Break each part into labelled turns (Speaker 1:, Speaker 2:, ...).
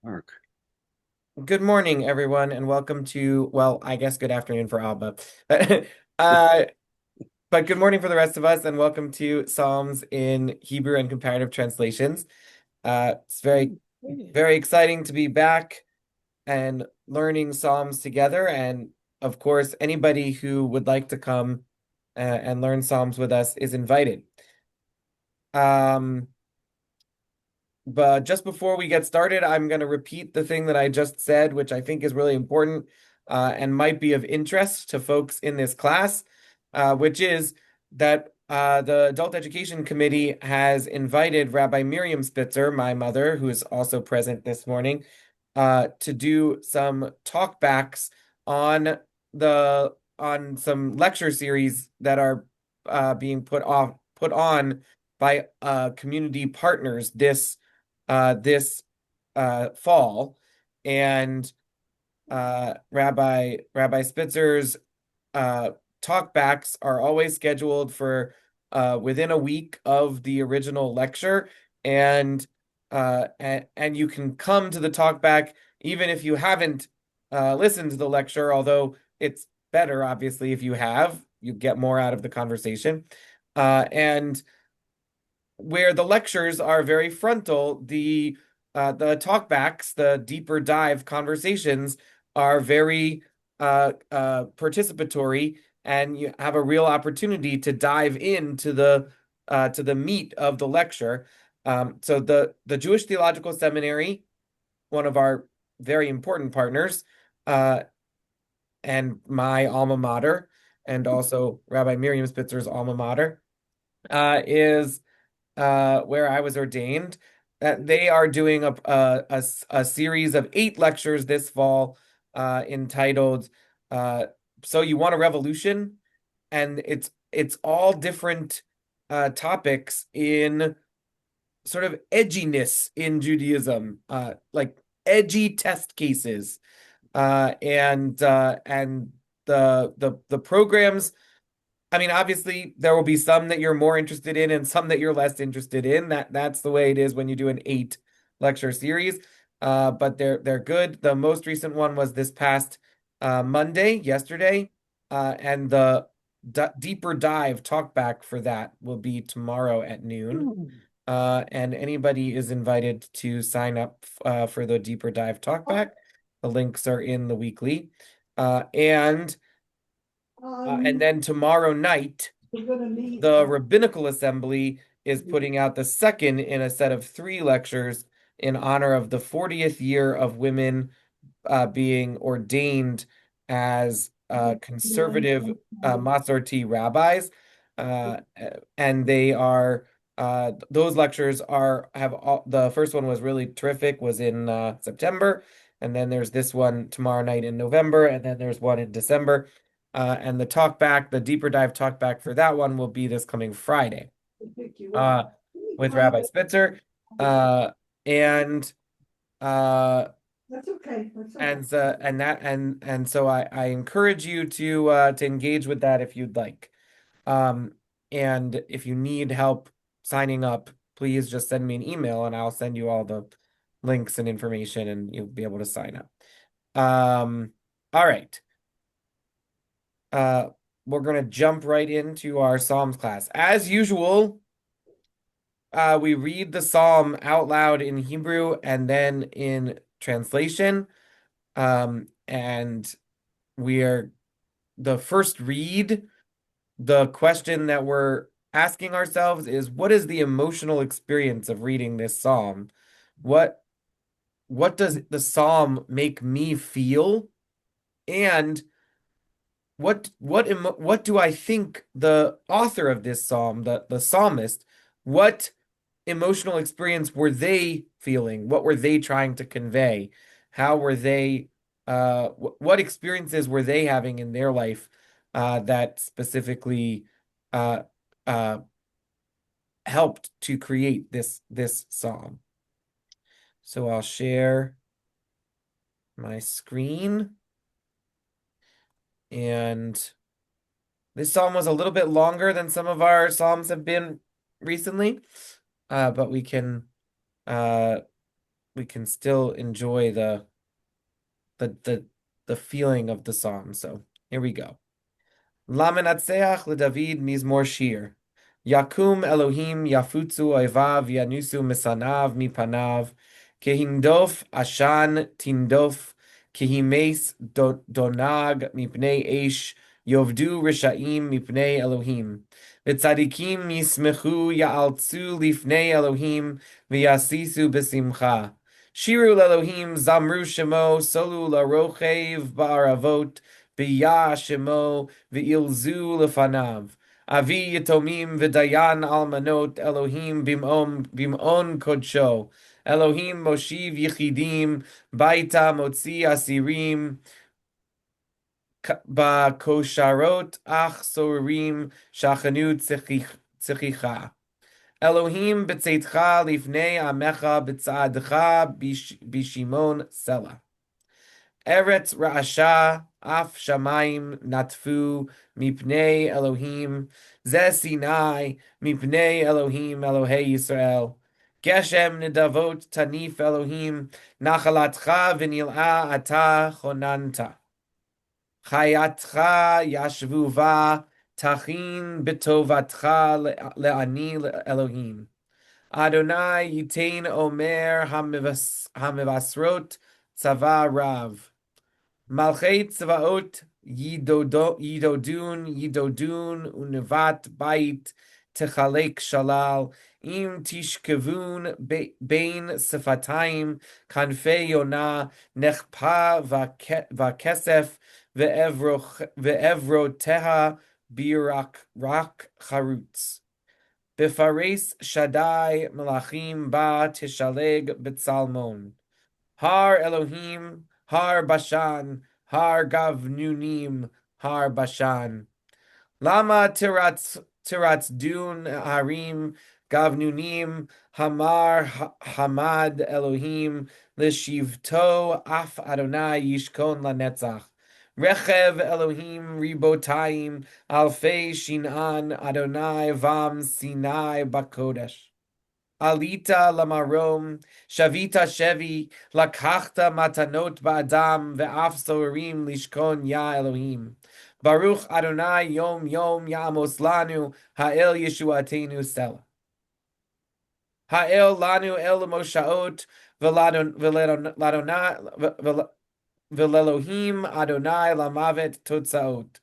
Speaker 1: Mark.
Speaker 2: Good morning, everyone, and welcome to, well, I guess good afternoon for Alba. Uh, but good morning for the rest of us, and welcome to Psalms in Hebrew and Comparative Translations. It's very exciting to be back and learning Psalms together. And of course, anybody who would like to come and learn Psalms with us is invited. Um, But just before we get started, I'm going to repeat the thing that I just said, which I think is really important and might be of interest to folks in this class, which is that the Adult Education Committee has invited Rabbi Miriam Spitzer, my mother, who is also present this morning, to do some talkbacks on on some lecture series that are being put on by community partners this fall, and Rabbi Spitzer's uh, talkbacks are always scheduled for within a week of the original lecture, and you can come to the talkback even if you haven't listened to the lecture, although it's better, obviously, if you have. You get more out of the conversation. And where the lectures are very frontal, the talkbacks, the deeper dive conversations are very participatory, and you have a real opportunity to dive into the meat of the lecture. So the Jewish Theological Seminary, one of our very important partners, uh, and my alma mater, and also Rabbi Miriam Spitzer's alma mater, is where I was ordained. That they are doing a series of 8 lectures this fall, entitled "So You Want a Revolution," and it's all different topics in sort of edginess in Judaism, like edgy test cases, and the programs. I mean, obviously, there will be some that you're more interested in and some that you're less interested in. That's the way it is when you do an 8 lecture series. But they're good. The most recent one was this past Monday, yesterday, and the d deeper dive talk back for that will be tomorrow at noon. And anybody is invited to sign up for the deeper dive talk back. The links are in the weekly, and then tomorrow night,
Speaker 1: We're gonna meet.
Speaker 2: the Rabbinical Assembly is putting out the second in a set of 3 lectures in honor of the 40th year of women being ordained as conservative Masorti rabbis, uh, and they are those lectures are have all, the first one was really terrific, was in September, and then there's this one tomorrow night in November, and then there's one in December, and the talk back, the deeper dive talk back for that one will be this coming Friday,
Speaker 1: Pick you up.
Speaker 2: uh, with Rabbi Spitzer, uh, and uh,
Speaker 1: That's okay.
Speaker 2: and so I encourage you to engage with that if you'd like. Um, and if you need help signing up, please just send me an email and I'll send you all the links and information and you'll be able to sign up. All right. Uh, we're gonna jump right into our Psalms class. As usual, we read the Psalm out loud in Hebrew and then in translation. And we are the first read, the question that we're asking ourselves is, what is the emotional experience of reading this psalm? What what does the psalm make me feel? And what do I think the author of this psalm, the psalmist, what emotional experience were they feeling? What were they trying to convey? How were they what experiences were they having in their life that specifically uh uh helped to create this psalm? So I'll share my screen, and this psalm was a little bit longer than some of our psalms have been recently, but we can uh we can still enjoy the the the feeling of the psalm. So here we go. Lamenatseach leDavid mizmor shir. Yakum Elohim yafutzu oivav yanusu misanav mipanav. Kehimdof ashan tindof. Kehimes donag mipnei eish. Yovdu rishaim mipnei Elohim. V'tzadikim yismechu ya'altzu lifnei Elohim v'yasisu b'simcha. Shiru Elohim zamru shemo solu larochev ba'aravot. B'ya shemo v'ilzu lefanav. Avi Yatomim v'dayan almanot Elohim bim'on kodsho. Elohim moshiv yichidim baita motzi asirim ba'kosharot ach sorim shachanu tzichicha. Elohim b'tzeitcha lifnei amecha b'tzadcha bishimon selah. Eretz Ra'asha, Af Shamayim Natfu, Mipnei Elohim, Ze Sinai, Mipnei Elohim, Elohei Yisrael. Geshem Nidavot Tanif Elohim, Nachalatcha V'nil'a Ata Chonanta. Chayatcha Yashvuva, Tachin B'tovatcha Le'ani Elohim. Adonai Yitain Omer Hamivasrot Tzava Rav. Malchei Tzvaot Yidodun Unevat Bait Techalek Shalal Im Tishkevun Bein Sefatayim Kanfei Yonah Nechpa Vakesef Ve'evroteha Birak Rak Charutz Befares Shaddai Melachim Ba Tishaleg Betzalmon Har Elohim, Har Bashan, Har Gavnunim, Har Bashan. Lama tiratz dun harim Gavnunim, Hamar Hamad Elohim, Lishivto Af Adonai Yishkon Lanetzach. Rechev Elohim Ribotaim, Alfei Shinan Adonai Vam Sinai Bakodesh. Alita lamarom, shavita shevi, lakachta matanot ba'adam, ve'af sorim lishkon ya Elohim. Baruch Adonai yom yom ya'amos lanu, ha'el yeshuatenu sela. Ha'el lanu el moshaot, ve'lelohim Adonai lamavet totzaot.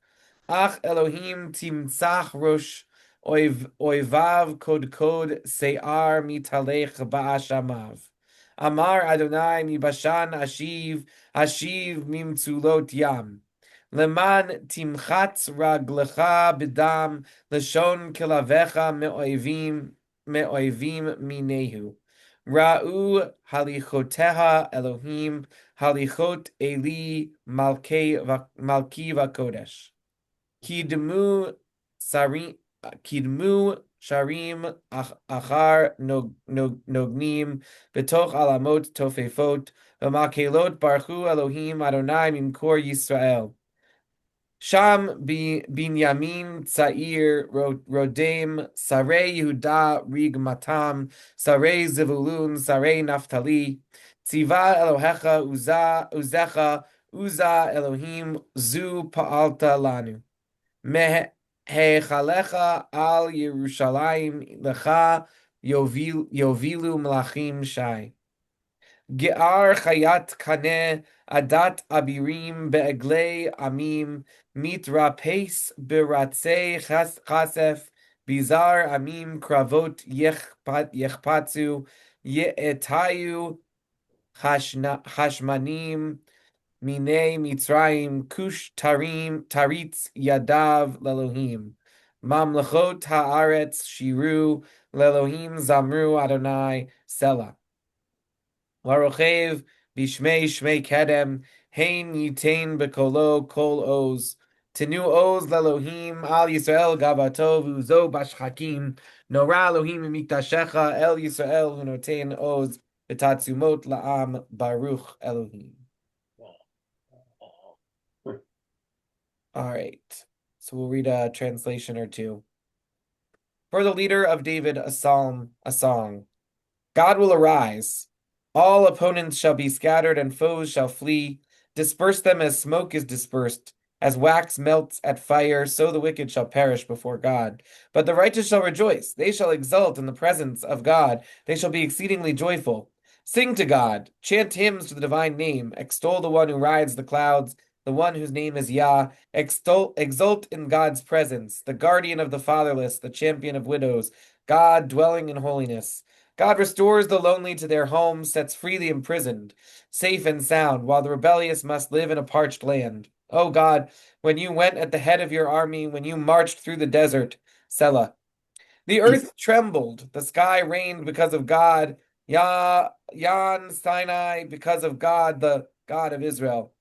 Speaker 2: Ach Elohim timtzach rosh, Oivav kod se'ar mitalech ba'ashamav. Amar Adonai mi bashan ashiv mimtzulot yam. Leman timchatz raglecha b'dam leshon kilavecha me'oivim minehu. Ra'u halichoteha Elohim halichot Eli malki vakodesh. Kidmu sarim Kidmu sharim achar nognim betoch alamot tofefot v'makelot barchu Elohim Adonai mimkor Yisrael. Sham binyamin tzair rodem sarei Yehuda rigmatam sarei Zevulun sarei Naftali tziva Elohecha uza Elohim zu pa'alta lanu. Heichalecha al Yerushalayim lecha yovilu melachim shai. Ge'ar chayat kaneh adat abirim be'eglei amim mitrapes beratzei chasef bizar amim kravot yechpatzu ye'etayu hashmanim Minei Mitzrayim Kush Taritz Yadav Lelohim Mamlechot Haaretz Shiru Lelohim Zamru Adonai Selah Larochev Bishmei Shmei Kedem Hein Yitain Bekolo Kol Oz Tenu Oz Lelohim Al Yisrael Gavatov Uzo Bashchakim Nora Elohim Miktashecha El Yisrael Hunotein Oz Betatzumot La'am Baruch Elohim. All right, so we'll read a translation or two. For the leader of David, a psalm, a song. God will arise. All opponents shall be scattered, and foes shall flee. Disperse them as smoke is dispersed. As wax melts at fire, so the wicked shall perish before God. But the righteous shall rejoice. They shall exult in the presence of God. They shall be exceedingly joyful. Sing to God. Chant hymns to the divine name. Extol the one who rides the clouds, the one whose name is Yah. Exult in God's presence, the guardian of the fatherless, the champion of widows, God dwelling in holiness. God restores the lonely to their homes, sets free the imprisoned, safe and sound, while the rebellious must live in a parched land. O God, when you went at the head of your army, when you marched through the desert, Selah. The earth trembled, the sky rained because of God, Yan Sinai because of God, the God of Israel.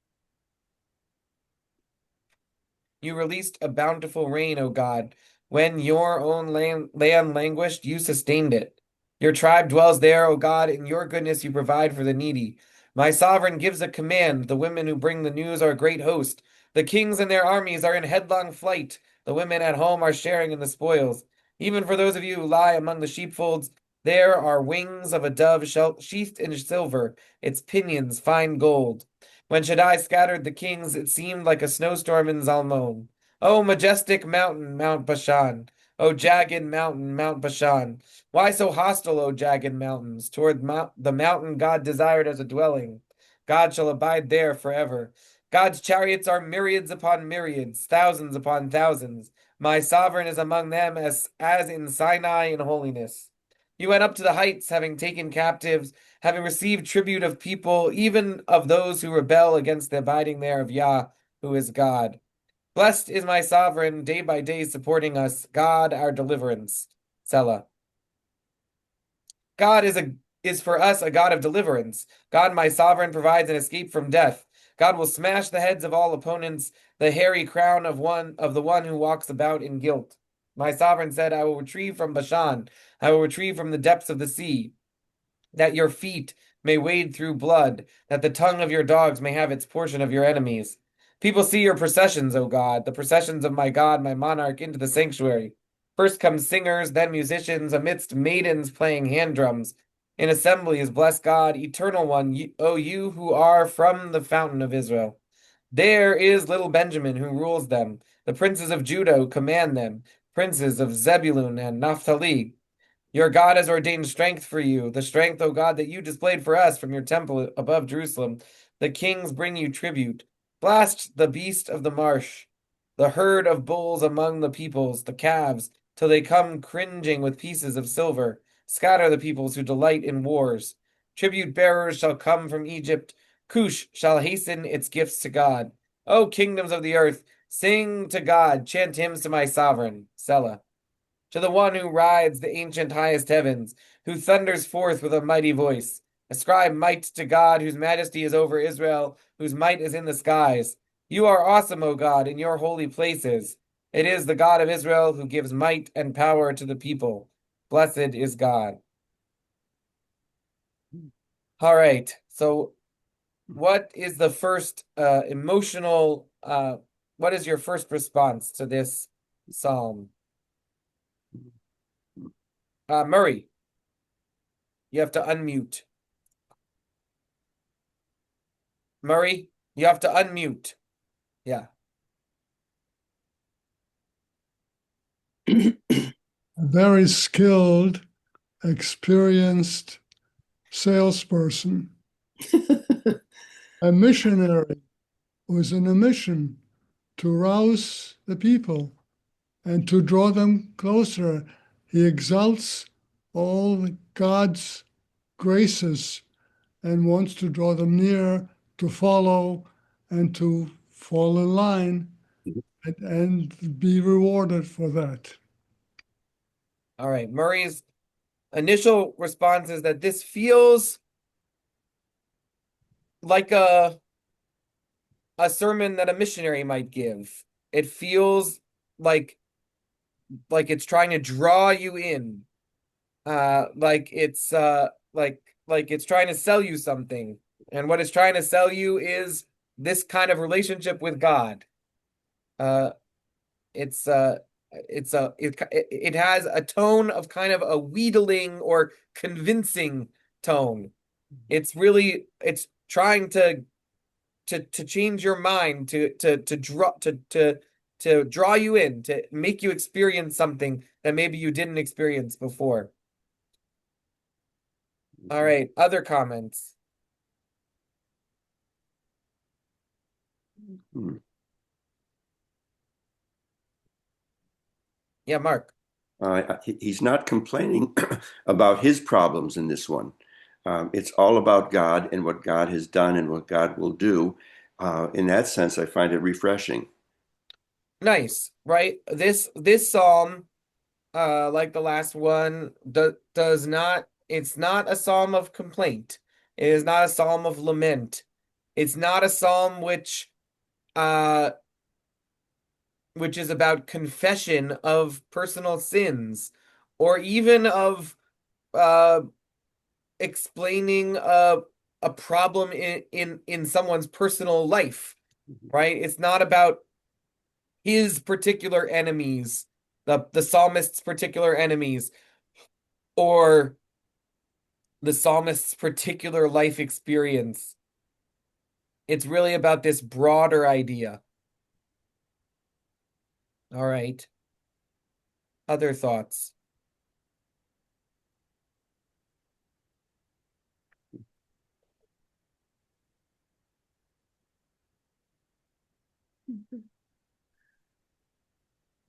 Speaker 2: You released a bountiful rain, O God. When your own land languished, you sustained it. Your tribe dwells there, O God. In your goodness, you provide for the needy. My sovereign gives a command. The women who bring the news are a great host. The kings and their armies are in headlong flight. The women at home are sharing in the spoils. Even for those of you who lie among the sheepfolds, there are wings of a dove sheathed in silver, its pinions fine gold. When Shaddai scattered the kings, it seemed like a snowstorm in Zalmon. O majestic mountain, Mount Bashan! O jagged mountain, Mount Bashan! Why so hostile, O jagged mountains, toward the mountain God desired as a dwelling? God shall abide there forever. God's chariots are myriads upon myriads, thousands upon thousands. My sovereign is among them as in Sinai in holiness. You went up to the heights, having taken captives, having received tribute of people, even of those who rebel against the abiding there of Yah, who is God. Blessed is my sovereign, day by day supporting us, God our deliverance. Selah. God is for us a God of deliverance. God, my sovereign, provides an escape from death. God will smash the heads of all opponents, the hairy crown of the one who walks about in guilt. My sovereign said, I will retrieve from Bashan, I will retrieve from the depths of the sea, that your feet may wade through blood, that the tongue of your dogs may have its portion of your enemies. People see your processions, O God, the processions of my God, my monarch, into the sanctuary. First come singers, then musicians, amidst maidens playing hand drums. In assemblies, bless God, eternal one, O you who are from the fountain of Israel. There is little Benjamin who rules them, the princes of Judah who command them, princes of Zebulun and Naphtali. Your God has ordained strength for you, the strength, O God, that you displayed for us from your temple above Jerusalem. The kings bring you tribute. Blast the beast of the marsh, the herd of bulls among the peoples, the calves, till they come cringing with pieces of silver. Scatter the peoples who delight in wars. Tribute bearers shall come from Egypt. Cush shall hasten its gifts to God. O kingdoms of the earth, sing to God, chant hymns to my sovereign. Selah. To the one who rides the ancient highest heavens, who thunders forth with a mighty voice. Ascribe might to God, whose majesty is over Israel, whose might is in the skies. You are awesome, O God, in your holy places. It is the God of Israel who gives might and power to the people. Blessed is God. All right. So, what is the first emotional? What is your first response to this psalm? Murray, you have to unmute. Murray, you have to unmute. Yeah.
Speaker 3: A very skilled, experienced salesperson, a missionary who is on a mission to rouse the people and to draw them closer. He exalts all God's graces and wants to draw them near, to follow and to fall in line and be rewarded for that.
Speaker 2: All right. Murray's initial response is that this feels like a sermon that a missionary might give. It feels like it's trying to draw you in. Like it's like it's trying to sell you something. And what it's trying to sell you is this kind of relationship with God. Uh it's it has a tone of kind of a wheedling or convincing tone. It's trying to change your mind, to draw you in, to make you experience something that maybe you didn't experience before. All right, other comments.
Speaker 4: Hmm.
Speaker 2: Yeah, Mark.
Speaker 4: He's not complaining about his problems in this one. It's all about God and what God has done and what God will do. In that sense, I find it refreshing.
Speaker 2: Nice, right? This psalm, like the last one, does not, it's not a psalm of complaint. It is not a psalm of lament. It's not a psalm uh which is about confession of personal sins, or even of uh explaining a problem in someone's personal life, right? It's not about his particular enemies, the psalmist's particular enemies, or the psalmist's particular life experience. It's really about this broader idea. All right. Other thoughts?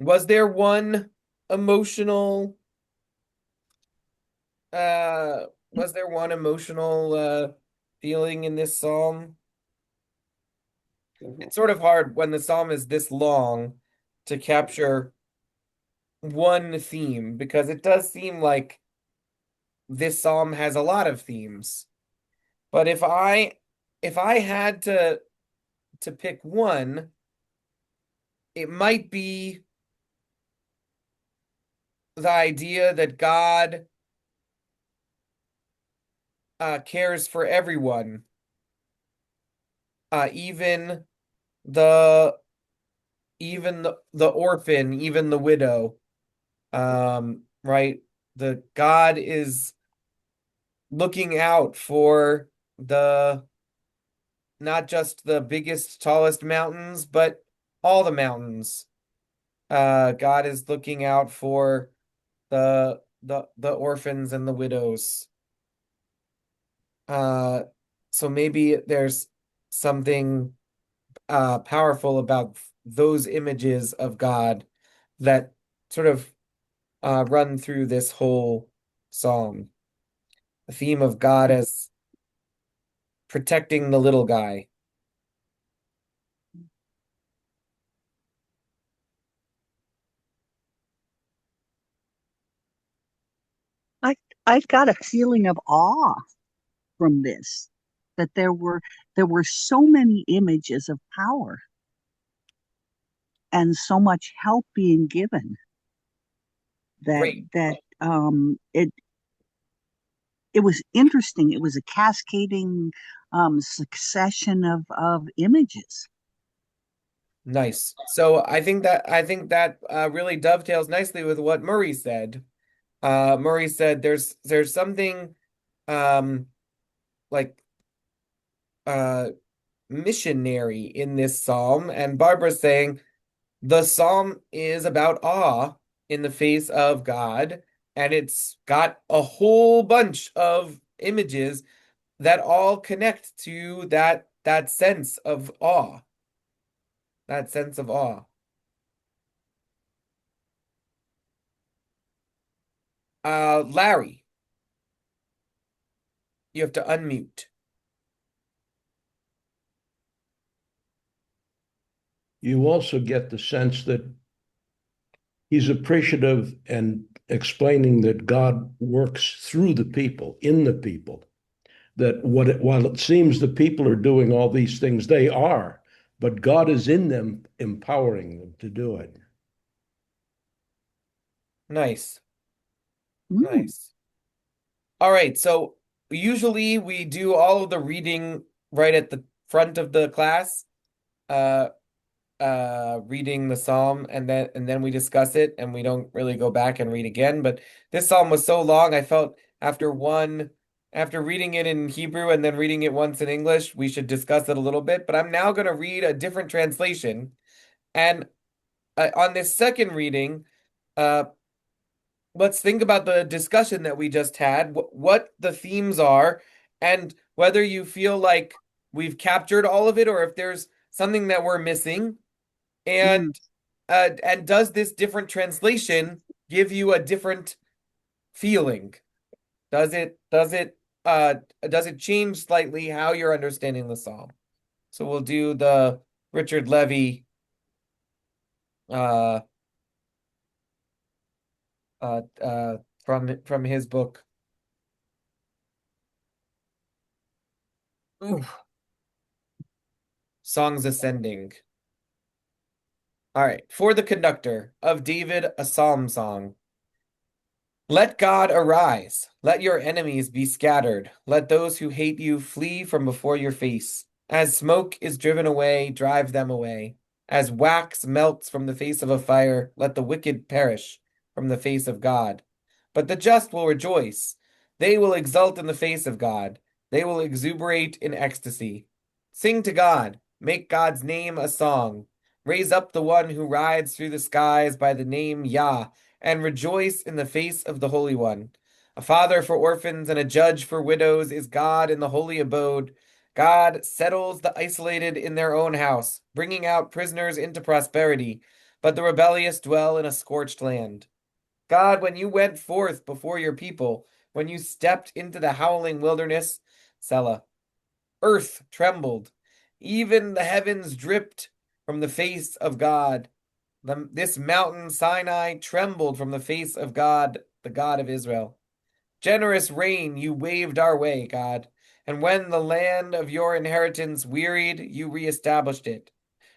Speaker 2: Was there one emotional was there one emotional feeling in this psalm? It's sort of hard when the psalm is this long to capture one theme, because it does seem like this psalm has a lot of themes. But if I had to pick one, it might be the idea that God cares for everyone, even the the orphan, even the widow. Right? The God is looking out for the not just the biggest, tallest mountains, but all the mountains. God is looking out for the orphans and the widows. Uh, so maybe there's something powerful about those images of God that sort of run through this whole psalm. The theme of God as protecting the little guy.
Speaker 5: I I've got a feeling of awe from this, that there were so many images of power and so much help being given that
Speaker 2: Great.
Speaker 5: it was interesting. It was a cascading succession of images.
Speaker 2: Nice. So I think that really dovetails nicely with what Murray said. Murray said there's something um like uh missionary in this psalm, and Barbara's saying the psalm is about awe in the face of God, and it's got a whole bunch of images that all connect to that sense of awe, that sense of awe. Larry, you have to unmute.
Speaker 6: You also get the sense that he's appreciative and explaining that God works through the people, in the people. That while it seems the people are doing all these things, they are, but God is in them, empowering them to do it.
Speaker 2: Nice.
Speaker 5: Mm.
Speaker 2: Nice. All right, so usually we do all of the reading right at the front of the class, uh reading the psalm, and then we discuss it, and we don't really go back and read again. But this psalm was so long, I felt after one after reading it in Hebrew and then reading it once in English, we should discuss it a little bit. But I'm now going to read a different translation. And on this second reading, uh, let's think about the discussion that we just had, what the themes are, and whether you feel like we've captured all of it or if there's something that we're missing. And does this different translation give you a different feeling? Does it change slightly how you're understanding the psalm? So we'll do the Richard Levy uh from his book. Ooh. Songs Ascending. All right. For the conductor of David, a psalm song. Let God arise. Let your enemies be scattered. Let those who hate you flee from before your face. As smoke is driven away, drive them away. As wax melts from the face of a fire, let the wicked perish from the face of God. But the just will rejoice. They will exult in the face of God. They will exuberate in ecstasy. Sing to God. Make God's name a song. Raise up the one who rides through the skies by the name Yah, and rejoice in the face of the Holy One. A father for orphans and a judge for widows is God in the holy abode. God settles the isolated in their own house, bringing out prisoners into prosperity, but the rebellious dwell in a scorched land. God, when you went forth before your people, when you stepped into the howling wilderness, Selah, earth trembled, even the heavens dripped from the face of God. This mountain Sinai trembled from the face of God, the God of Israel. Generous rain, you waved our way, God, and when the land of your inheritance wearied, you reestablished it.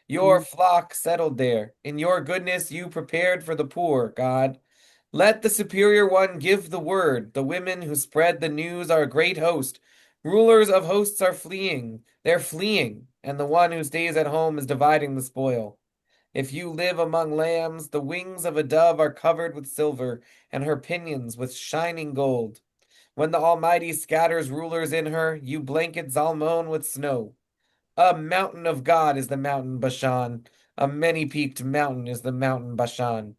Speaker 2: Your flock settled there. In your goodness, you prepared for the poor, God. Let the superior one give the word. The women who spread the news are a great host. Rulers of hosts are fleeing. They're fleeing, and the one who stays at home is dividing the spoil. If you live among lambs, the wings of a dove are covered with silver, and her pinions with shining gold. When the Almighty scatters rulers in her, you blanket Zalmon with snow. A mountain of God is the mountain Bashan. A many-peaked mountain is the mountain Bashan.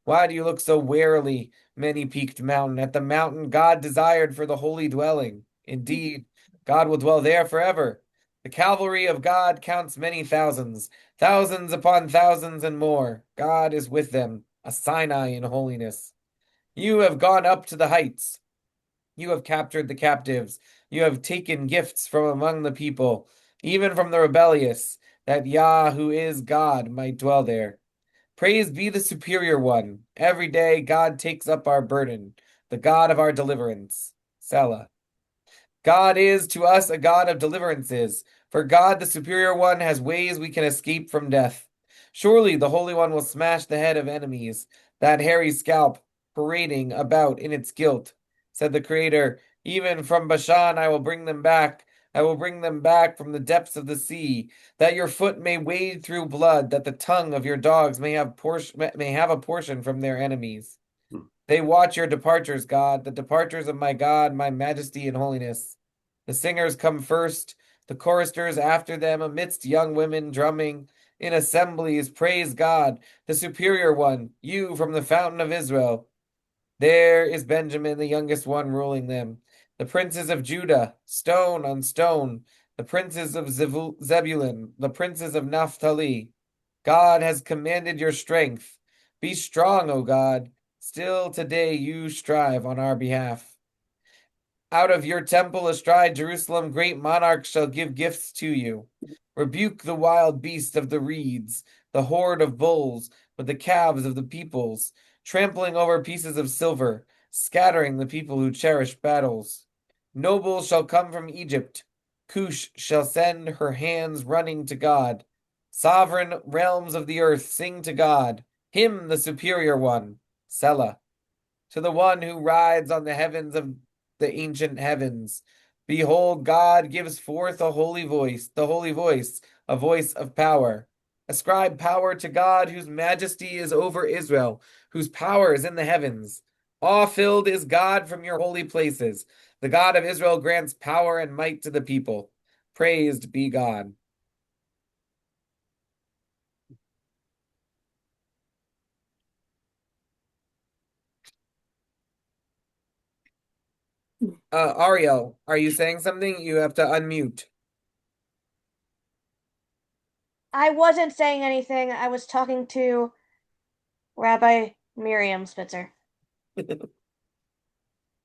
Speaker 2: Why do you look so warily, many-peaked mountain, at the mountain God desired for the holy dwelling? Indeed, God will dwell there forever. The cavalry of God counts many thousands, thousands upon thousands and more. God is with them, a Sinai in holiness. You have gone up to the heights. You have captured the captives. You have taken gifts from among the people, even from the rebellious, that Yah, who is God, might dwell there. Praise be the superior one. Every day God takes up our burden, the God of our deliverance. Selah. God is to us a God of deliverances, for God the superior one has ways we can escape from death. Surely the Holy One will smash the head of enemies, that hairy scalp parading about in its guilt. Said the Creator, even from Bashan I will bring them back. I will bring them back from the depths of the sea, that your foot may wade through blood, that the tongue of your dogs may have a portion from their enemies. They watch your departures, God, the departures of my God, my majesty and holiness. The singers come first, the choristers after them, amidst young women drumming. In assemblies, praise God, the superior one, you from the fountain of Israel. There is Benjamin, the youngest one, ruling them. The princes of Judah, stone on stone. The princes of Zebulun, the princes of Naphtali. God has commanded your strength. Be strong, O God. Still today you strive on our behalf. Out of your temple astride Jerusalem, great monarchs shall give gifts to you. Rebuke the wild beast of the reeds, the horde of bulls, with the calves of the peoples, trampling over pieces of silver, scattering the people who cherish battles. Nobles shall come from Egypt. Cush shall send her hands running to God. Sovereign realms of the earth sing to God, him the superior one, Selah. To the one who rides on the heavens of the ancient heavens. Behold, God gives forth a holy voice, the holy voice, a voice of power. Ascribe power to God, whose majesty is over Israel, whose power is in the heavens. Awe-filled is God from your holy places. The God of Israel grants power and might to the people. Praised be God. Ariel, are you saying something? You have to unmute.
Speaker 7: I wasn't saying anything. I was talking to Rabbi Miriam Spitzer.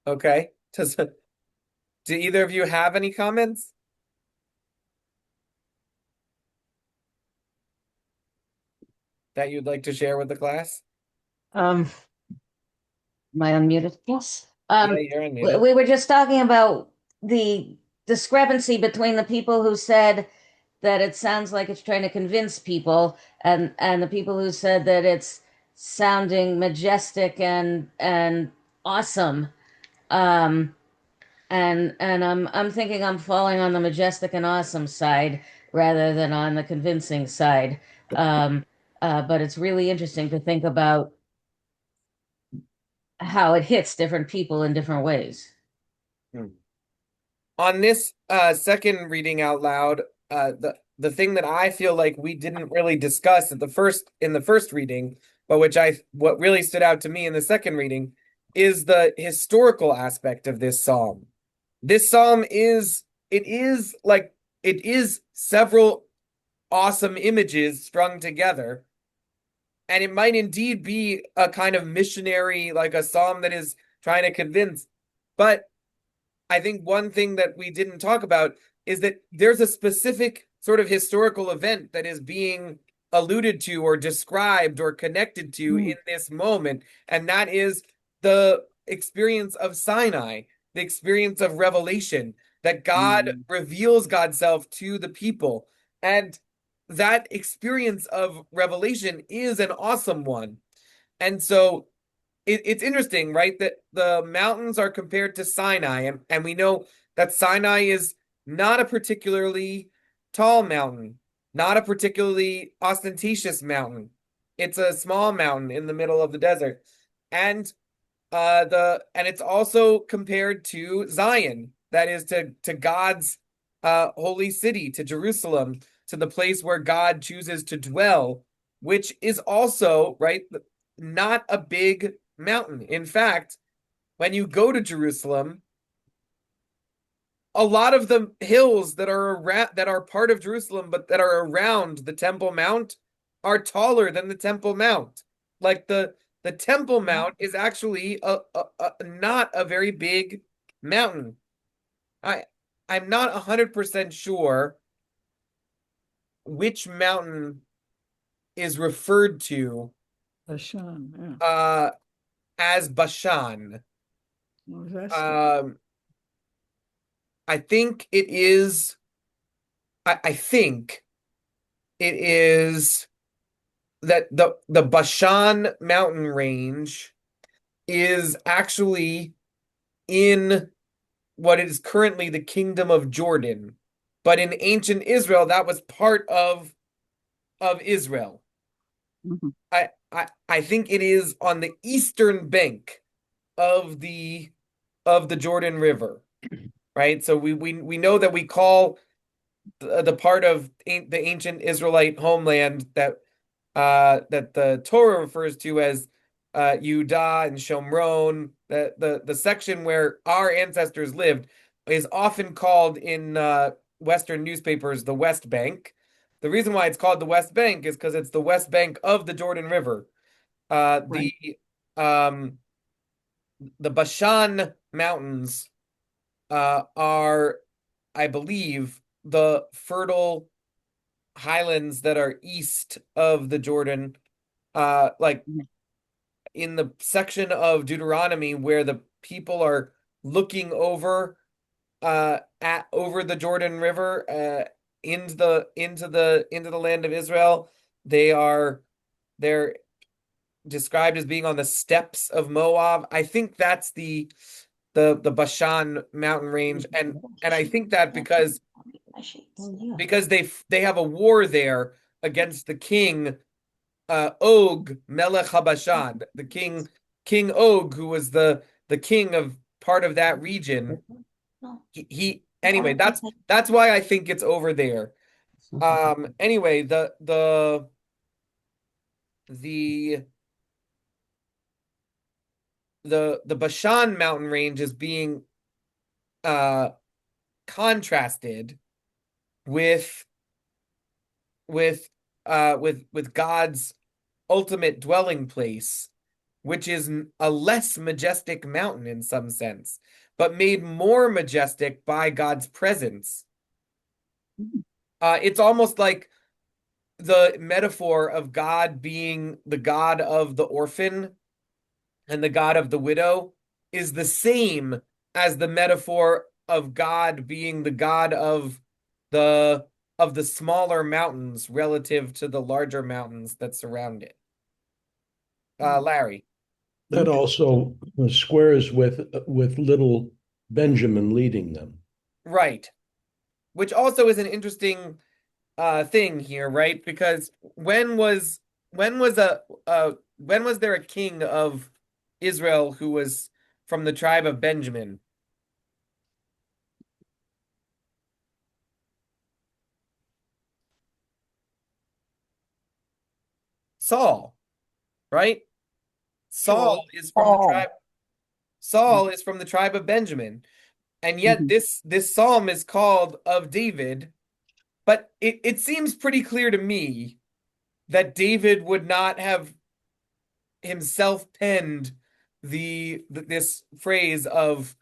Speaker 2: Okay. Do either of you have any comments? That you'd like to share with the class?
Speaker 8: Am I unmuted? Yes.
Speaker 2: Yeah, you're unmuted.
Speaker 8: We were just talking about the discrepancy between the people who said that it sounds like it's trying to convince people and the people who said that it's sounding majestic and awesome. And I'm thinking I'm falling on the majestic and awesome side rather than on the convincing side. But it's really interesting to think about how it hits different people in different ways.
Speaker 2: On this second reading out loud, the thing that I feel like we didn't really discuss in the first reading, but what really stood out to me in the second reading is the historical aspect of this psalm. This psalm is several awesome images strung together, and it might indeed be a kind of missionary, like a psalm that is trying to convince. But I think one thing that we didn't talk about is that there's a specific sort of historical event that is being alluded to or described or connected to in this moment, and that is the experience of Sinai, the experience of revelation, that God reveals God's self to the people. And that experience of revelation is an awesome one. And so it's interesting, right? That the mountains are compared to Sinai, and we know that Sinai is not a particularly tall mountain, not a particularly ostentatious mountain. It's a small mountain in the middle of the desert. And it's also compared to Zion, that is to God's holy city, to Jerusalem, to the place where God chooses to dwell, which is also, right, not a big mountain. In fact, when you go to Jerusalem, a lot of the hills that are part of Jerusalem but that are around the Temple Mount are taller than the Temple Mount. Like the Temple Mount is actually not a very big mountain. I'm not 100% sure which mountain is referred to
Speaker 1: Bashan, yeah.
Speaker 2: As Bashan.
Speaker 1: What was that?
Speaker 2: I think it is. I think it is that the Bashan mountain range is actually in what is currently the Kingdom of Jordan, but in ancient Israel that was part of Israel.
Speaker 5: Mhm.
Speaker 2: I think it is on the eastern bank of the Jordan River, right? So we know that we call the part of the ancient Israelite homeland that the Torah refers to as Judah and Shomron, the section where our ancestors lived, is often called in Western newspapers the West Bank. The reason why it's called the West Bank is because it's the west bank of the Jordan River.
Speaker 5: Right.
Speaker 2: The Bashan Mountains are, I believe, the fertile highlands that are east of the Jordan, like in the section of Deuteronomy where the people are looking over over the Jordan River into the land of Israel. They're described as being on the steppes of Moab. I think that's the Bashan mountain range, and I think that because they have a war there against the king Og Melech HaBashan, the king Og, who was the king of part of that region.
Speaker 7: No.
Speaker 2: Anyway, that's why I think it's over there. Anyway, the the Bashan mountain range is being uh contrasted with with with God's ultimate dwelling place, which is a less majestic mountain in some sense, but made more majestic by God's presence. It's almost like the metaphor of God being the God of the orphan and the God of the widow is the same as the metaphor of God being the God the of the smaller mountains relative to the larger mountains that surround it. Larry.
Speaker 6: That also squares with little Benjamin leading them.
Speaker 2: Right. Which also is an interesting thing here, right? Because when was when was there a king of Israel who was from the tribe of Benjamin? Saul, right?
Speaker 5: Sure. Oh.
Speaker 2: Saul is from the tribe of Benjamin. And yet
Speaker 5: Mhm.
Speaker 2: this psalm is called of David, but it seems pretty clear to me that David would not have himself penned this phrase of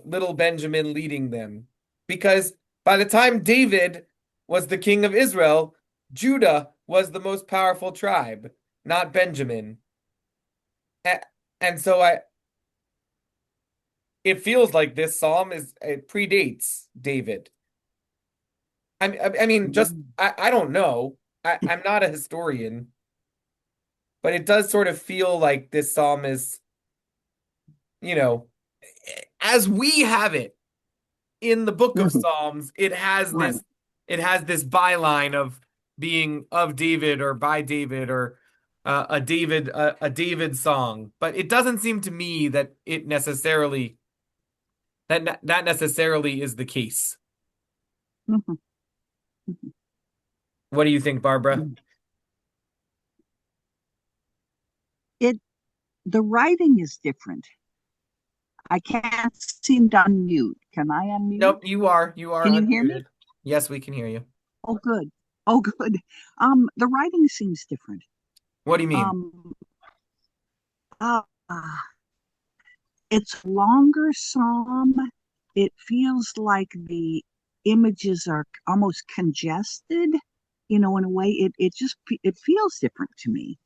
Speaker 2: little Benjamin leading them, because by the time David was the king of Israel, Judah was the most powerful tribe, not Benjamin. And so it feels like this psalm it predates David. I mean, just
Speaker 5: Mm.
Speaker 2: I don't know. I'm not a historian, but it does sort of feel like this psalm is, you know, as we have it in the book of
Speaker 5: Mhm.
Speaker 2: Psalms,
Speaker 5: Right.
Speaker 2: it has this byline of being of David or by David or a David song, but it doesn't seem to me that that necessarily is the case.
Speaker 5: Mhm.
Speaker 2: What do you think, Barbara?
Speaker 5: Mhm. It the writing is different. I can't seem to unmute. Can I unmute?
Speaker 2: Nope, you are
Speaker 5: Can you hear me?
Speaker 2: unmuted. Yes, we can hear you.
Speaker 5: Oh, good. Oh, good. The writing seems different.
Speaker 2: What do you mean?
Speaker 5: Um, uh, it's a longer psalm. It feels like the images are almost congested, in a way. It feels different to me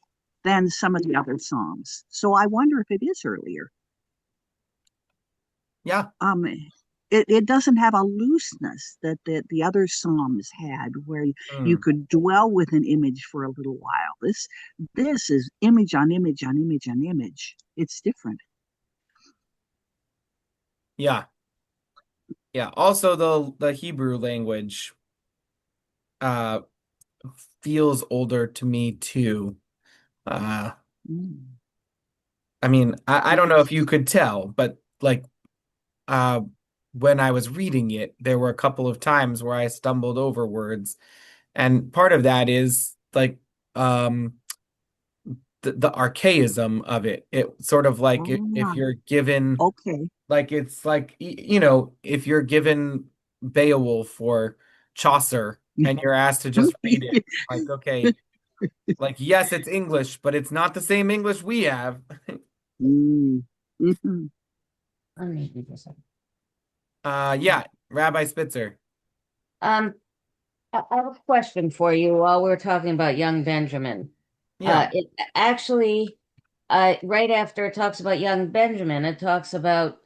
Speaker 5: than some of the other psalms. So I wonder if it is earlier.
Speaker 2: Yeah.
Speaker 5: It doesn't have a looseness that the other psalms had, where you
Speaker 2: Mm,
Speaker 5: could dwell with an image for a little while. This is image on image on image on image. It's different.
Speaker 2: yeah. Yeah. Also the Hebrew language uh feels older to me too. Uh
Speaker 5: Mm.
Speaker 2: I mean, I don't know
Speaker 5: Because
Speaker 2: if you could tell, but like uh when I was reading it, there were a couple of times where I stumbled over words. And part of that is like um the archaism of it. It sort of like if
Speaker 5: ah,
Speaker 2: you're given
Speaker 5: okay.
Speaker 2: like it's like if you're given Beowulf or Chaucer and you're asked to just read it, like okay, like yes, it's English, but it's not the same English we have.
Speaker 5: Mm. Mhm.
Speaker 2: Yeah, Rabbi Spitzer.
Speaker 8: Um, I have a question for you while we're talking about young Benjamin.
Speaker 2: Yeah,
Speaker 8: It actually, right after it talks about young Benjamin, it talks about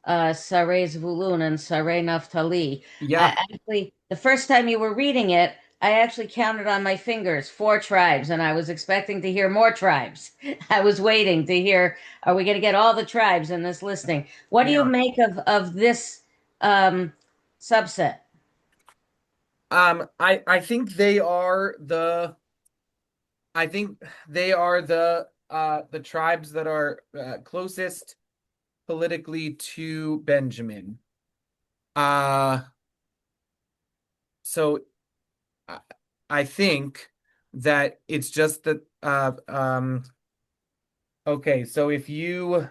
Speaker 8: Sarei Zvulun and Sarei Naphtali.
Speaker 2: yeah,
Speaker 8: Actually, the first time you were reading it, I actually counted on my fingers 4 tribes, and I was expecting to hear more tribes. I was waiting to hear, are we going to get all the tribes in this listing? What do you
Speaker 2: yeah.
Speaker 8: make of this subset?
Speaker 2: I think they are I think they are the tribes that are closest politically to Benjamin. Uh, so I, I think that it's just that okay, so if you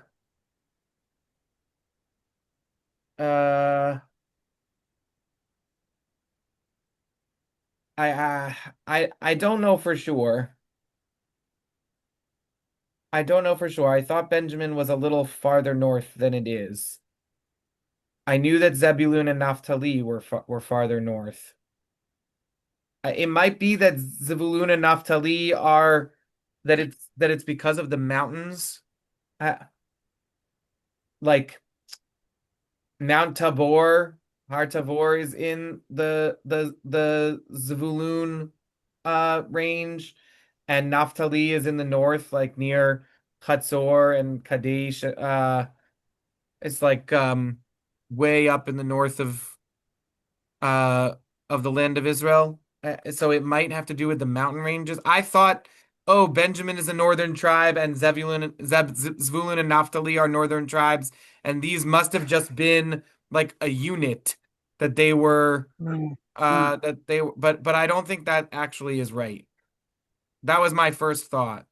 Speaker 2: uh I don't know for sure. I don't know for sure. I thought Benjamin was a little farther north than it is. I knew that Zebulun and Naphtali were farther north. It might be that Zebulun and Naphtali are that it's because of the mountains. Uh, like Mount Tabor, Har Tabor is in the Zebulun range, and Naphtali is in the north, like near Hatzor and Kadesh. It's like way up in the north uh of the land of Israel. So it might have to do with the mountain ranges. I thought, oh, Benjamin is a northern tribe, and Zebulun and Naphtali are northern tribes, and these must have just been like a unit that they were but I don't think that actually is right. That was my first thought.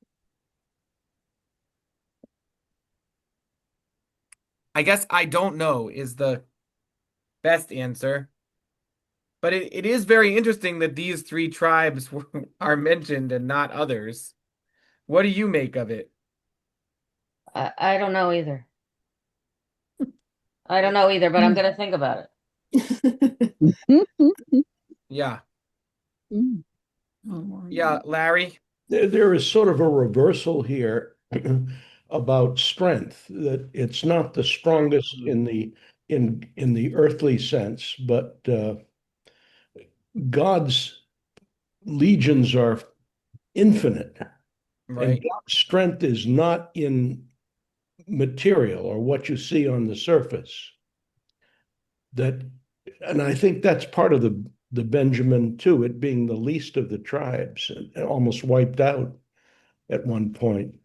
Speaker 2: I guess I don't know is the best answer. But it is very interesting that these three tribes are mentioned and not others. What do you make of it?
Speaker 8: I don't know either. I don't know either, but I'm going to think about it.
Speaker 2: Yeah.
Speaker 1: Oh,
Speaker 2: Yeah, Larry.
Speaker 6: There is sort of a reversal here about strength, that it's not the strongest in the earthly sense, but God's legions are infinite, and
Speaker 2: Right.
Speaker 6: God's strength is not in material or what you see on the surface. That, and I think that's part of the Benjamin too, it being the least of the tribes and almost wiped out at one point.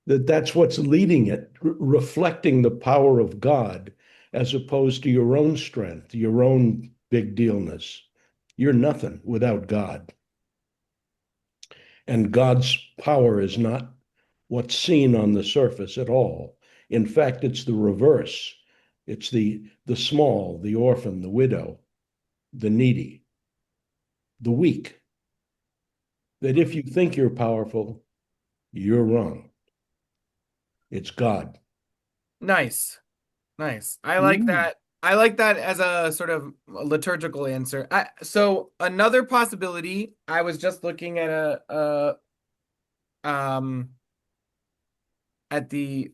Speaker 6: That's what's leading it, reflecting the power of God as opposed to your own strength, your own big dealness. You're nothing without God. And God's power is not what's seen on the surface at all. In fact, it's the reverse. It's the small, the orphan, the widow, the needy, the weak. That if you think you're powerful, you're wrong. It's God.
Speaker 2: Nice. Nice. I like that. I like that as a sort of liturgical answer. So another possibility, I was just looking at um at the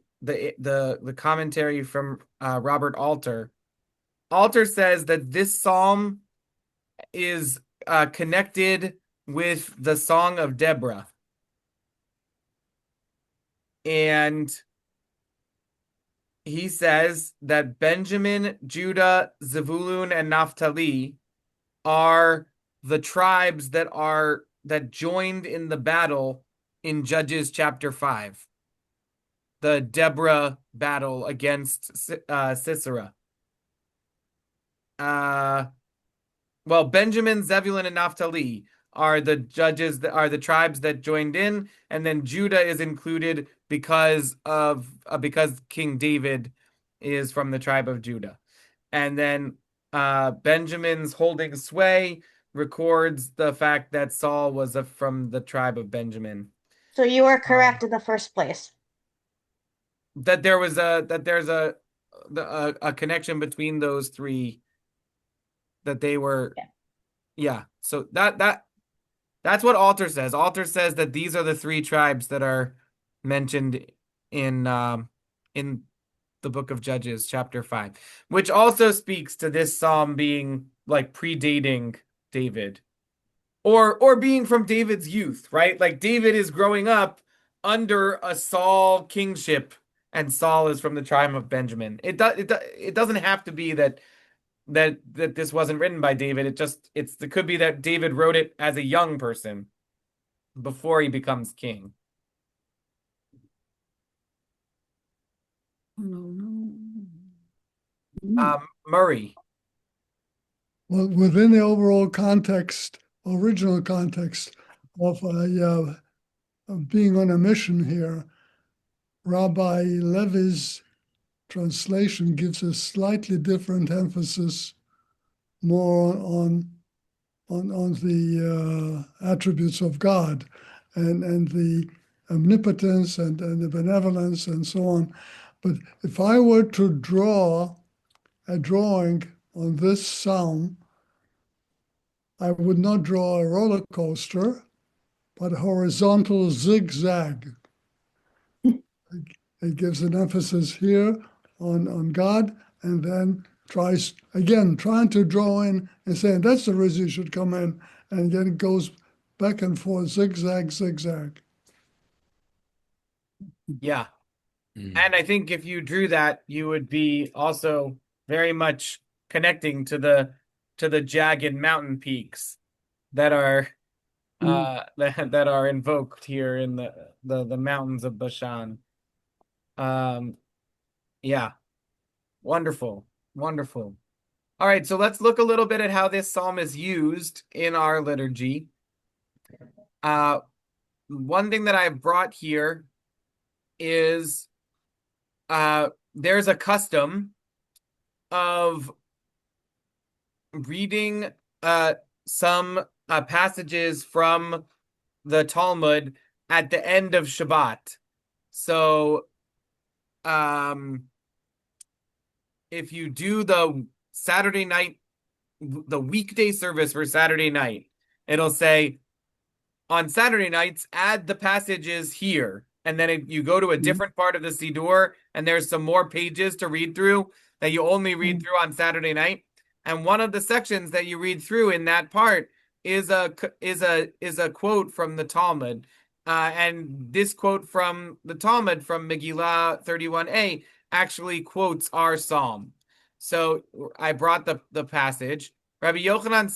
Speaker 2: commentary from Robert Alter. Alter says that this psalm is connected with the Song of Deborah. And he says that Benjamin, Judah, Zebulun, and Naphtali are the tribes that joined in the battle in Judges chapter 5, the Deborah battle against Sisera. Uh, well, Benjamin, Zebulun, and Naphtali are the judges that are the tribes that joined in, and then Judah is included because King David is from the tribe of Judah. And then Benjamin's holding sway records the fact that Saul was from the tribe of Benjamin.
Speaker 7: So you were
Speaker 2: Uh,
Speaker 7: correct in the first place.
Speaker 2: that there was that there's a connection between those three, that they were,
Speaker 7: Yeah.
Speaker 2: yeah. So that's what Alter says. Alter says that these are the three tribes that are mentioned in the book of Judges, chapter 5, which also speaks to this psalm being like predating David, or being from David's youth, right? Like David is growing up under a Saul kingship, and Saul is from the tribe of Benjamin. It doesn't have to be that this wasn't written by David. It could be that David wrote it as a young person before he becomes king.
Speaker 1: no, no.
Speaker 2: Murray.
Speaker 3: well, within the overall context, original context of of being on a mission here, Rabbi Levi's translation gives a slightly different emphasis, more on the attributes of God and the omnipotence and the benevolence and so on. But if I were to draw a drawing on this psalm, I would not draw a roller coaster, but a horizontal zigzag. It gives an emphasis here on God, and then tries again trying to draw in and saying that's the reason you should come in, and then it goes back and forth, zigzag, zigzag.
Speaker 2: Yeah. And I think if you drew that, you would be also very much connecting to the jagged mountain peaks that are that are invoked here in the mountains of Bashan. Yeah. Wonderful. Wonderful. All right, so let's look a little bit at how this psalm is used in our liturgy. One thing that I've brought here is there's a custom of reading some passages from the Talmud at the end of Shabbat. So if you do the Saturday night, the weekday service for Saturday night, it'll say on Saturday nights, add the passages here. And then you go to a different part of the Siddur, and there's some more pages to read through that you only read through on Saturday night. And one of the sections that you read through in that part is a quote from the Talmud. And this quote from the Talmud from Megillah 31a actually quotes our psalm. So I brought the passage. Rabbi Yochanan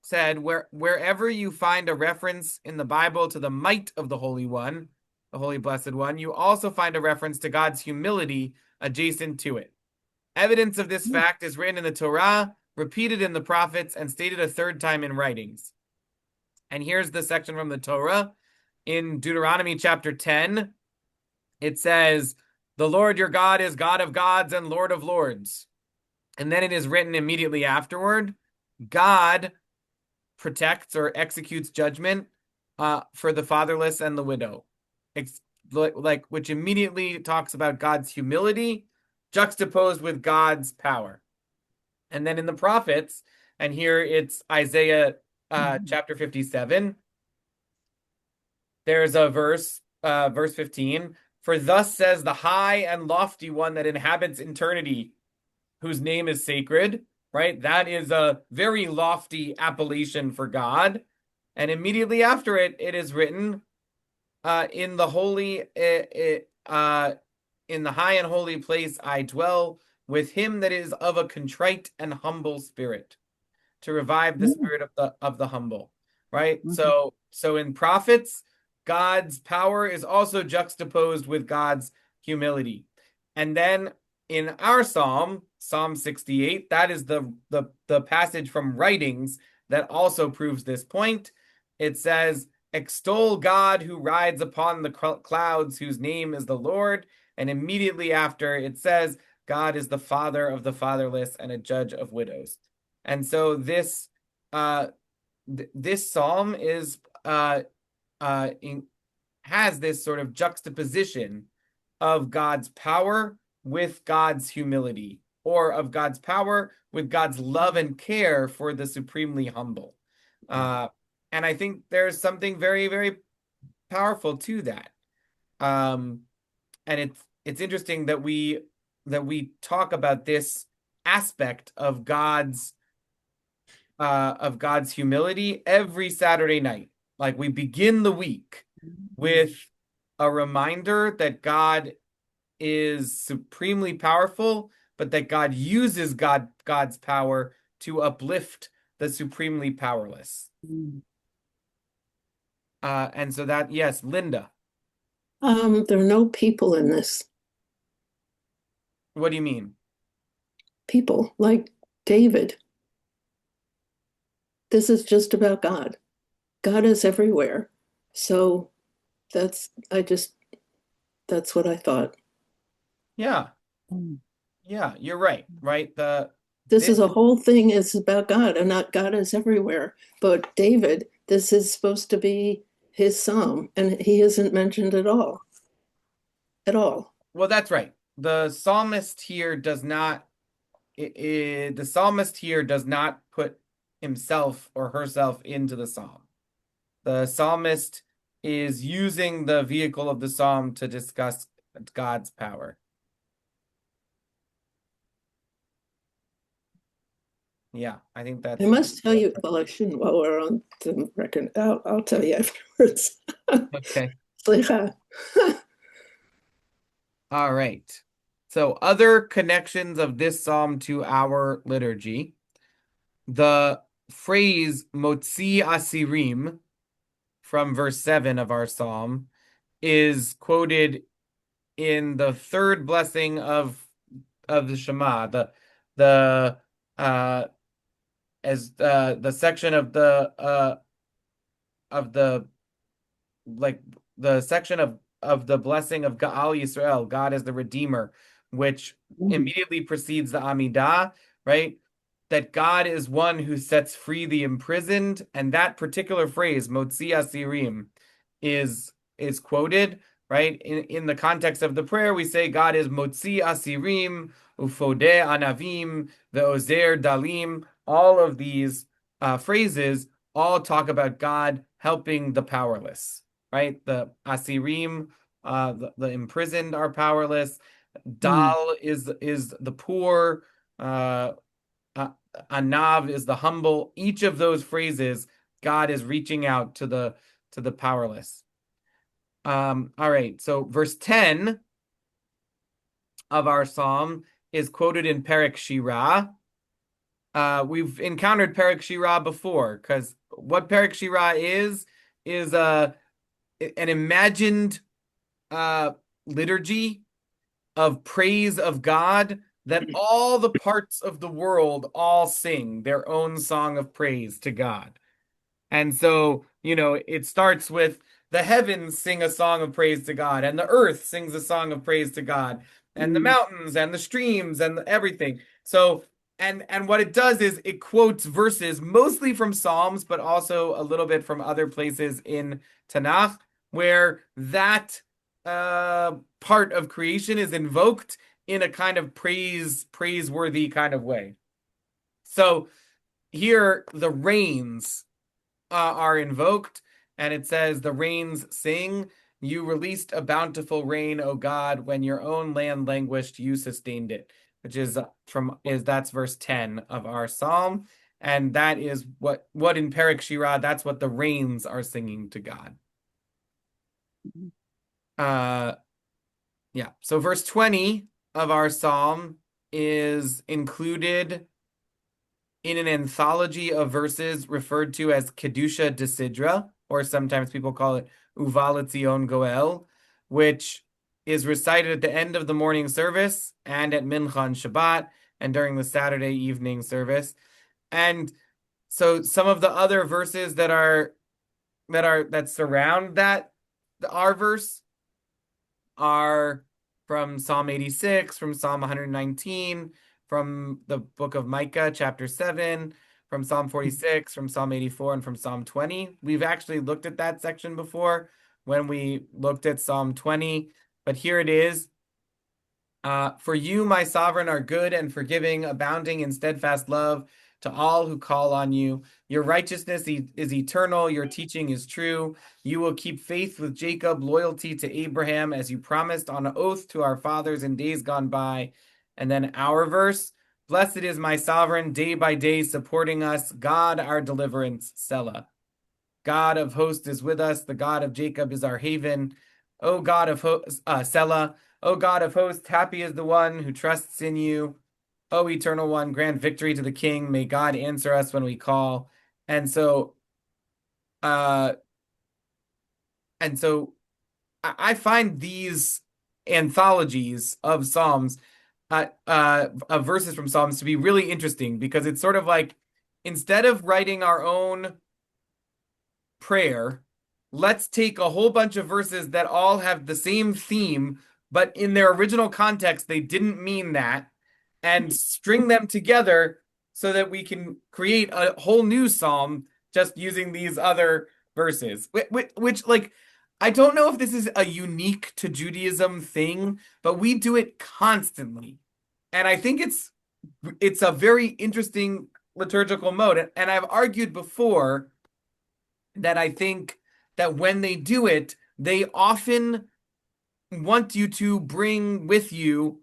Speaker 2: said, wherever you find a reference in the Bible to the might of the Holy One, the Holy Blessed One, you also find a reference to God's humility adjacent to it. Evidence of this fact is written in the Torah, repeated in the prophets, and stated a third time in writings. And here's the section from the Torah. In Deuteronomy chapter 10, it says, the Lord your God is God of gods and Lord of lords. And then it is written immediately afterward, God protects or executes judgment for the fatherless and the widow, which immediately talks about God's humility juxtaposed with God's power. And then in the prophets, and here it's Isaiah chapter 57, there's a verse 15, for thus says the high and lofty one that inhabits eternity, whose name is sacred. Right? That is a very lofty appellation for God. And immediately after it, it is written, in the high and holy place I dwell with him that is of a contrite and humble spirit, to revive the spirit of the humble. Right? So in prophets, God's power is also juxtaposed with God's humility. And then in our psalm, Psalm 68, that is the passage from writings that also proves this point. It says, extol God who rides upon the clouds, whose name is the Lord. And immediately after it says, God is the father of the fatherless and a judge of widows. And so this psalm is has this sort of juxtaposition of God's power with God's humility, or of God's power with God's love and care for the supremely humble. And I think there's something very, very powerful to that. And it's interesting that we talk about this aspect of God's humility every Saturday night. Like, we begin the week with a reminder that God is supremely powerful, but that God uses God's power to uplift the supremely powerless. And so that, yes, Linda.
Speaker 9: There are no people in this.
Speaker 2: What do you mean?
Speaker 9: People like David. This is just about God. God is everywhere. So that's what I thought.
Speaker 2: Yeah.
Speaker 1: Mm.
Speaker 2: Yeah, you're right. Right.
Speaker 9: This is a whole thing is about God, and not God is everywhere. But David, this is supposed to be his psalm, and he isn't mentioned at all. At all.
Speaker 2: Well, that's right. The psalmist here does not the psalmist here does not put himself or herself into the psalm. The psalmist is using the vehicle of the psalm to discuss God's power. Yeah, I think that's.
Speaker 9: I must tell you, well, I shouldn't while we're on the record. I'll tell you afterwards.
Speaker 2: Okay.
Speaker 9: Slicha.
Speaker 2: All right. So other connections of this psalm to our liturgy. The phrase Motzi Asirim from verse 7 of our psalm is quoted in the third blessing of the Shema, the as the section of the like the section of the blessing of Gaal Yisrael, God as the Redeemer, which immediately precedes the Amidah, right? That God is one who sets free the imprisoned, and that particular phrase, Motzi Asirim, is quoted, right? In the context of the prayer, we say God is Motzi Asirim, Ufodeh Anavim, Ve'ozer Dalim. All of these phrases all talk about God helping the powerless, right? The Asirim, the imprisoned are powerless. Dal is the poor. Anav is the humble. Each of those phrases, God is reaching out to the powerless. All right. So verse 10 of our psalm is quoted in Perek Shirah. We've encountered Perek Shirah before, because what Perek Shirah is an imagined liturgy of praise of God that all the parts of the world all sing their own song of praise to God. And so, it starts with the heavens sing a song of praise to God, and the earth sings a song of praise to God, and the mountains and the streams and everything. So, and what it does is it quotes verses mostly from Psalms, but also a little bit from other places in Tanakh, where that part of creation is invoked in a kind of praiseworthy kind of way. So here the rains are invoked, and it says, "The rains sing. You released a bountiful rain, O God. When your own land languished, you sustained it." Which is that's verse 10 of our psalm, and that is what in Perek Shirah, that's what the rains are singing to God. Yeah. So verse 20 of our psalm is included in an anthology of verses referred to as Kedusha Desidra, or sometimes people call it Uva L'Tzion Goel, which is recited at the end of the morning service and at Mincha and Shabbat and during the Saturday evening service. And so some of the other verses that surround our verse are from Psalm 86, from Psalm 119, from the book of Micah, chapter 7, from Psalm 46, from Psalm 84, and from Psalm 20. We've actually looked at that section before when we looked at Psalm 20, but here it is. For you, my sovereign, are good and forgiving, abounding in steadfast love to all who call on you. Your righteousness is eternal. Your teaching is true. You will keep faith with Jacob, loyalty to Abraham, as you promised on oath to our fathers in days gone by. And then our verse, blessed is my sovereign, day by day supporting us, God our deliverance, Selah. God of hosts is with us. The God of Jacob is our haven. O God of hosts, Selah. O God of hosts, happy is the one who trusts in you. O Eternal One, grant victory to the King. May God answer us when we call. And so, I find these anthologies of Psalms, of verses from Psalms, to be really interesting, because it's sort of like instead of writing our own prayer, let's take a whole bunch of verses that all have the same theme, but in their original context, they didn't mean that, and string them together so that we can create a whole new psalm just using these other verses. Which like, I don't know if this is a unique to Judaism thing, but we do it constantly. And I think it's a very interesting liturgical mode. And I've argued before that I think that when they do it, they often want you to bring with you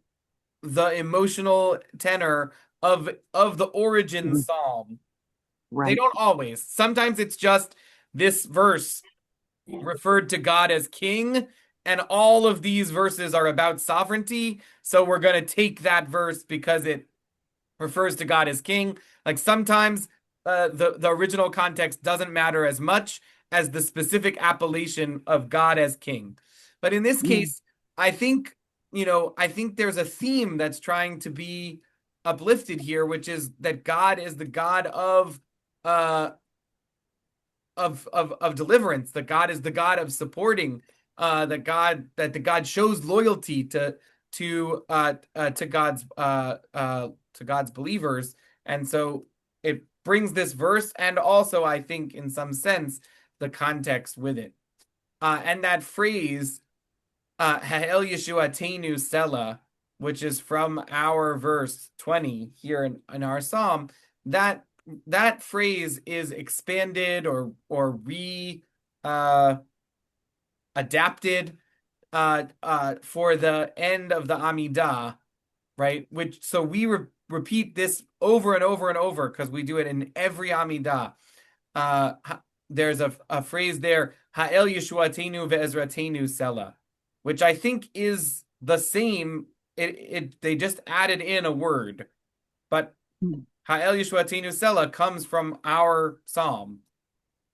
Speaker 2: the emotional tenor of the origin psalm. They
Speaker 5: Right.
Speaker 2: don't always. Sometimes it's just this verse referred to God as king, and all of these verses are about sovereignty. So we're going to take that verse because it refers to God as king. Like sometimes the original context doesn't matter as much as the specific appellation of God as king. But in this case, I think, I think there's a theme that's trying to be uplifted here, which is that God is the God uh of deliverance, that God is the God of supporting, that the God shows loyalty to God's believers. And so it brings this verse, and also I think in some sense the context with it. And that phrase, Ha'el Yeshuateinu Selah, which is from our verse 20 here in our psalm, that phrase is expanded or re adapted for the end of the Amidah, right? Which so we repeat this over and over and over because we do it in every Amidah. Uh, there's a phrase there, Ha'el Yeshuateinu ve'ezratenu Selah, which I think is the same. They just added in a word, but Ha'el Yeshuateinu Selah comes from our psalm.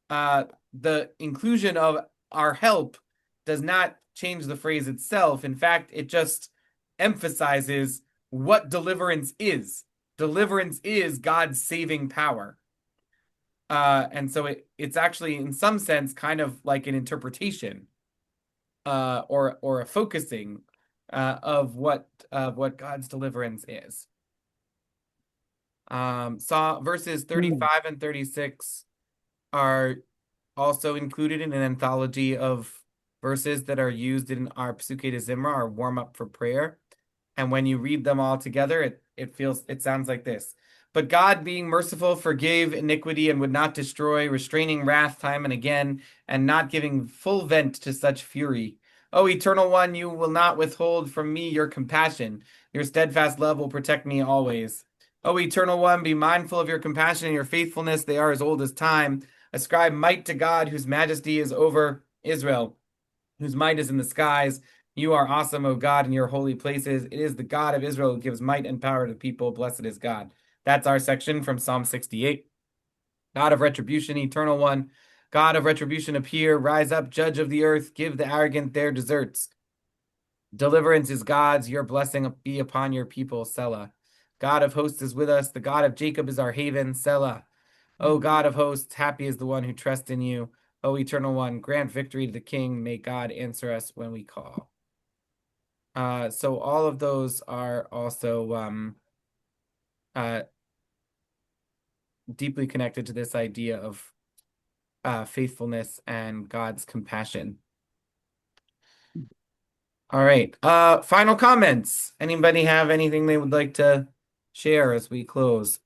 Speaker 2: The inclusion of our help does not change the phrase itself. In fact, it just emphasizes what deliverance is. Deliverance is God's saving power. And so it's actually in some sense kind of like an interpretation or a focusing of what God's deliverance is. Verses 35 and 36 are also included in an anthology of verses that are used in our Psuke de Zimra, our warm-up for prayer. And when you read them all together, it sounds like this. But God, being merciful, forgave iniquity and would not destroy, restraining wrath time and again, and not giving full vent to such fury. O Eternal One, you will not withhold from me your compassion. Your steadfast love will protect me always. O Eternal One, be mindful of your compassion and your faithfulness. They are as old as time. Ascribe might to God, whose majesty is over Israel, whose might is in the skies. You are awesome, O God, in your holy places. It is the God of Israel who gives might and power to the people. Blessed is God. That's our section from Psalm 68. God of retribution, Eternal One, God of retribution, appear. Rise up, judge of the earth. Give the arrogant their deserts. Deliverance is God's. Your blessing be upon your people. Selah. God of hosts is with us. The God of Jacob is our haven. Selah. O God of hosts, happy is the one who trusts in you. O Eternal One, grant victory to the King. May God answer us when we call. So all of those are also deeply connected to this idea of faithfulness and God's compassion. All right. Final comments. Anybody have anything they would like to share as we close?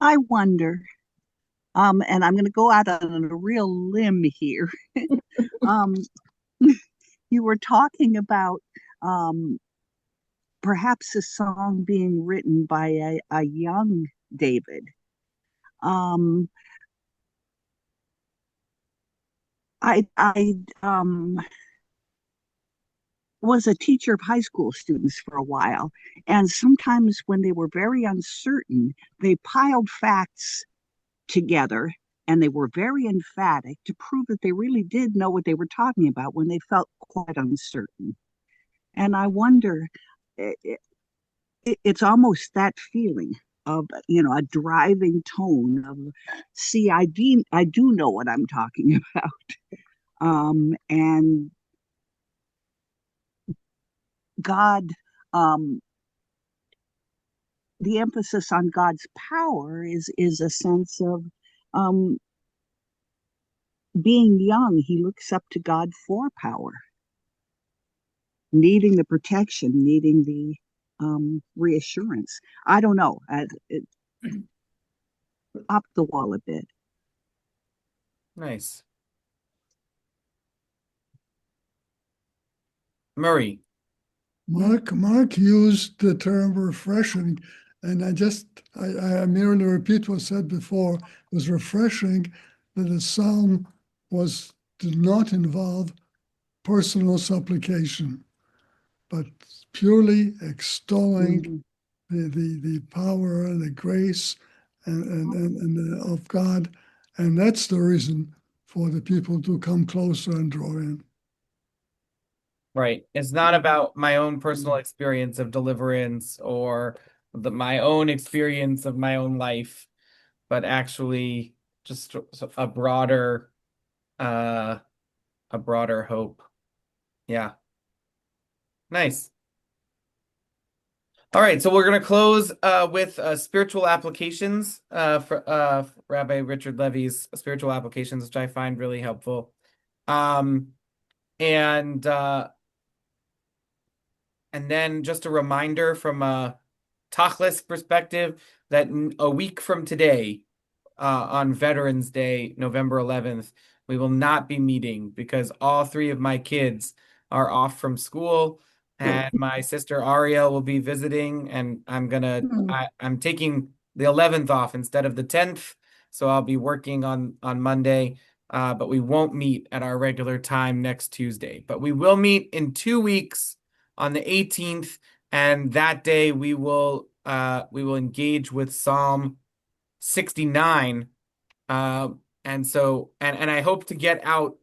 Speaker 5: I wonder, and I'm going to go out on a real limb here. um, you were talking about perhaps a song being written by a young David. Um, I was a teacher of high school students for a while, and sometimes when they were very uncertain, they piled facts together and they were very emphatic to prove that they really did know what they were talking about when they felt quite uncertain. And I wonder, it's almost that feeling of, a driving tone of, see, I do know what I'm talking about. And God, um, the emphasis on God's power is a sense of um, being young. He looks up to God for power, needing the protection, needing the reassurance. I don't know. Up the wall a bit.
Speaker 2: Nice. Murray.
Speaker 3: Mark used the term refreshing, and I merely repeat what said before. It was refreshing that the psalm did not involve personal supplication, but purely extolling the power and the grace of God, and that's the reason for the people to come closer and draw in.
Speaker 2: Right. It's not about my own personal experience of deliverance or my own experience of my own life, but actually just uh a broader hope. Yeah. Nice. All right, so we're going to close with spiritual applications for Rabbi Richard Levy's spiritual applications, which I find really helpful. Um, and and then just a reminder from a Tachlis perspective that a week from today, on Veterans Day, November 11th, we will not be meeting because all three of my kids are off from school, and my sister Ariel will be visiting, and I'm taking the 11th off instead of the 10th, so I'll be working on Monday. But we won't meet at our regular time next Tuesday. But we will meet in 2 weeks on the 18th, and that day we will engage with Psalm 69. And I hope to get out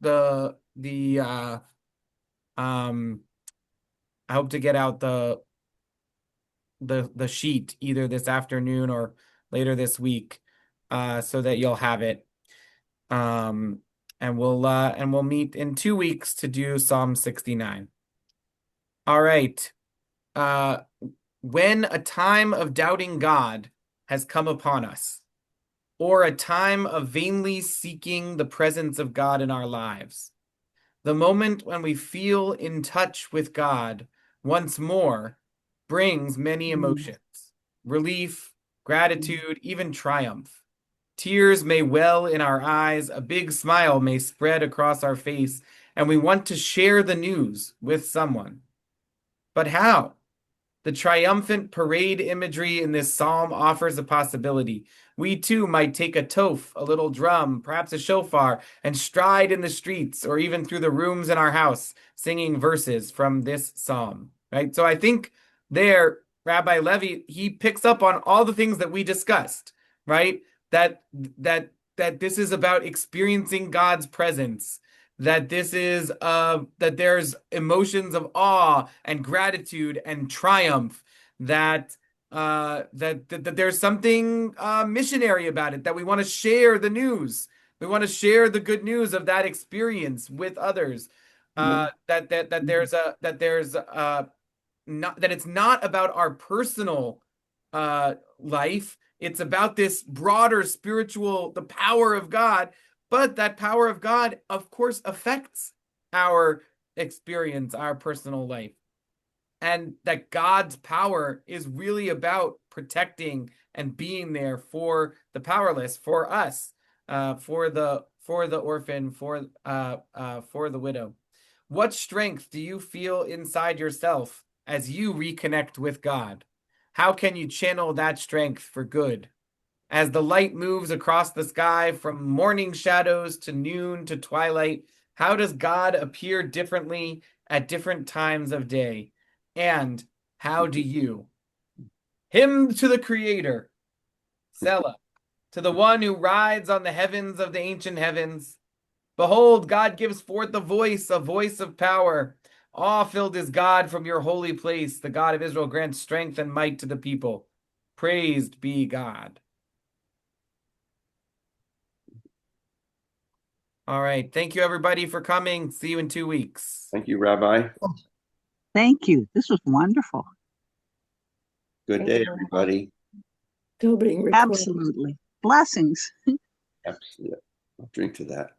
Speaker 2: um I hope to get out the sheet either this afternoon or later this week, so that you'll have it. Um and we'll meet in 2 weeks to do Psalm 69. All right. Uh when a time of doubting God has come upon us, or a time of vainly seeking the presence of God in our lives, the moment when we feel in touch with God once more brings many emotions: relief, gratitude, even triumph. Tears may well in our eyes, a big smile may spread across our face, and we want to share the news with someone. But how? The triumphant parade imagery in this psalm offers a possibility. We too might take a toph, a little drum, perhaps a shofar, and stride in the streets or even through the rooms in our house, singing verses from this psalm. Right? So I think there, Rabbi Levy, he picks up on all the things that we discussed, right? That this is about experiencing God's presence, that there's emotions of awe and gratitude and triumph, that there's something missionary about it, that we want to share the news, we want to share the good news of that experience with others, that there's not, that it's not about our personal life, it's about this broader spiritual, the power of God. But that power of God, of course, affects our experience, our personal life. And that God's power is really about protecting and being there for the powerless, for us, for the orphan, for the widow. What strength do you feel inside yourself as you reconnect with God? How can you channel that strength for good? As the light moves across the sky from morning shadows to noon to twilight, How does God appear differently at different times of day? And how do you? Hymn to the Creator. Selah. To the one who rides on the heavens of the ancient heavens. Behold, God gives forth a voice of power. Awe-filled is God from your holy place. The God of Israel grants strength and might to the people. Praised be God. All right. Thank you, everybody, for coming. See you in 2 weeks.
Speaker 4: Thank you, Rabbi.
Speaker 5: Thank you. This was wonderful.
Speaker 4: Good day, everybody.
Speaker 9: Still being recorded.
Speaker 5: Absolutely. Blessings.
Speaker 4: Absolutely. I'll drink to that.